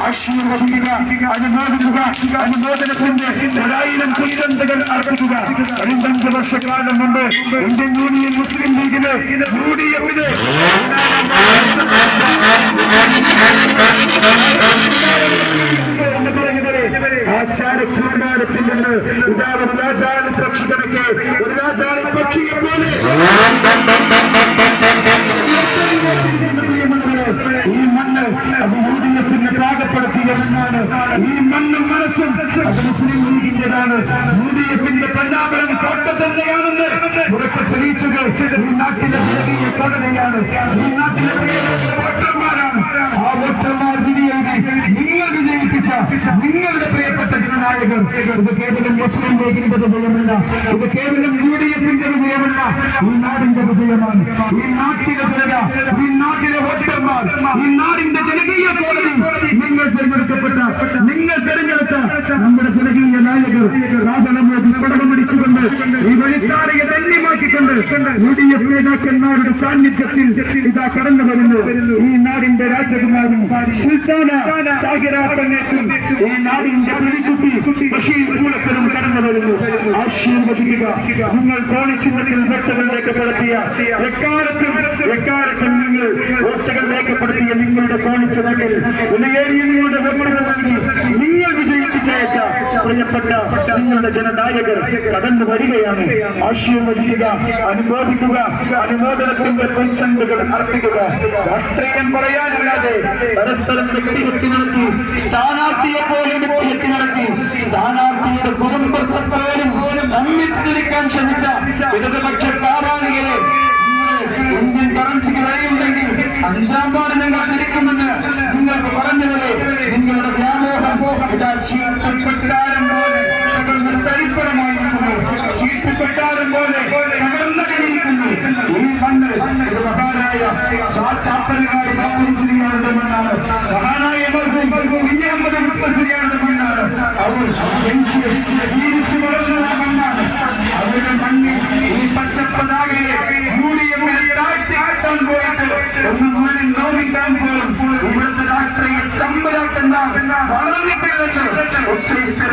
ആശീർവദിക്കുക, അനുമോദിക്കുക, അനുമോദനത്തിന്റെ 1000 കുച്ചന്തകൾ അർപ്പിക്കുക. 25 വർഷക്കാലം മുമ്പ് ഇന്ത്യൻ യൂണിയൻ മുസ്ലിം ലീഗിന് UDF-ന് എന്ന് പറയുന്നത് ആചാരക്കൂടാരത്തിൽ നിന്ന് ഇതാ ഒരു രാജാളി പക്ഷി കണക്കെ ഒരു രാജാളി പക്ഷിയെ പോലെ ഈ മണ്ണ് അത് UDF-നെ പാകപ്പെടുത്തിയതെന്നാണ്. ഈ മണ്ണും മനസ്സും അത് മുസ്ലിം ലീഗിന്റേതാണ്. UDF-ന്റെ പന്നാപരം കോട്ട തന്നെയാണെന്ന് ഉറക്കെ തെളിയിച്ചത് ഈ നാട്ടിലെ ജനകീയ കോടതിയാണ്. ഈ നാട്ടിലെ വോട്ടർമാരാണ്. ആ വോട്ടർമാർ വിധിയെഴുതി നിങ്ങൾ വിജയിപ്പിച്ച നിങ്ങളുടെ പ്രിയപ്പെട്ട ജനനായകർ. ഇത് കേവലം മുസ്ലിം ലീഗിന്റെ വിജയമല്ല, ഇത് കേവലം UDF-ന്റെ വിജയമല്ല, ഈ നാടിന്റെ വിജയമാണ്. ഈ നാട്ടിലെ ജനത, ഈ നാട്ടിലെ വോട്ടർമാർ, ഈ നാടിന്റെ ജനകീയ കോടതി, നിങ്ങൾ തിരഞ്ഞെടുക്കപ്പെട്ട, നിങ്ങൾ തിരഞ്ഞെടുത്ത നമ്മുടെ ജനകീയ നായകർ കാതളമോദി പടകമടിച്ചുകൊണ്ട് ഈ വഴിത്താരയെ ധന്യമാക്കിക്കൊണ്ട് UDF നേതാക്കന്മാരുടെ സാന്നിധ്യത്തിൽ ഇതാ കടന്നു വരുന്നു. ഈ നാടിന്റെ രാജകുമാരി സുൽത്താന സാഹിറ പെണ്ണേറ്റും ഈ നാടിന്റെ പ്രതിക്കുട്ടി ബഷീർ പൂളക്കലും കടന്നു വരുന്നു. ആശീർവദിക്കുക. നിങ്ങൾ കോണിച്ചിഹ്നത്തിൽ വോട്ടുകൾ രേഖപ്പെടുത്തിയ എക്കാലത്തും നിങ്ങൾ വോട്ടുകൾ രേഖപ്പെടുത്തിയ നിങ്ങളുടെ കോണിച്ചിഹ്നത്തിൽ വിലയേറിയ നിങ്ങളുടെ വോട്ടുകൾ നൽകി നിങ്ങൾ വിജയിപ്പിച്ചയച്ച പ്രിയപ്പെട്ട നിങ്ങളുടെ ജനനായകർ കടന്നു വരികയാണ്. ആശീർവദിക്കുക, അനുമോദിക്കുക, അനുമോദനത്തിന്റെ പൊൻചണ്ടുകൾ അർപ്പിക്കുക. രാഷ്ട്രീയം പറയാനല്ലാതെ പരസ്പരം വ്യക്തിഹത്യ നടത്തി, സ്ഥാനാർത്ഥിയെ പോലും വ്യക്തിഹത്യ നടത്തി, സ്ഥാനാർത്ഥിയുടെ കുടുംബത്തെ പോലും തമ്മിൽ തിരിക്കാൻ ശ്രമിച്ച ഇടതുപക്ഷ കാരാളികളെ ഇന്ത്യൻ കറൻസിക്ക് വരെയുണ്ടെങ്കിൽ 5ാം വാർഡ് ഞങ്ങൾ തിരിക്കുമെന്ന് നിങ്ങൾക്ക് പറഞ്ഞത് നിങ്ങളുടെ വ്യാമോഹം ഇതാ ചീട്ടുപെട്ടാരം പോലെ തകർന്ന് തരിപ്പണമായിരിക്കുന്നു. ചീട്ടുപെട്ടാരം പോലെ തകർന്നടിഞ്ഞിരിക്കുന്നു. ഈ മണ്ണ് ഇത് മഹാനായ ചാപ്പലുകാരി മുസ്ലിയാരുടെ മണ്ണാണ്. മഹാനായ കുഞ്ഞഹമ്മദ് മുസ്ലിയാരുടെ മണ്ണാണ്. അവർ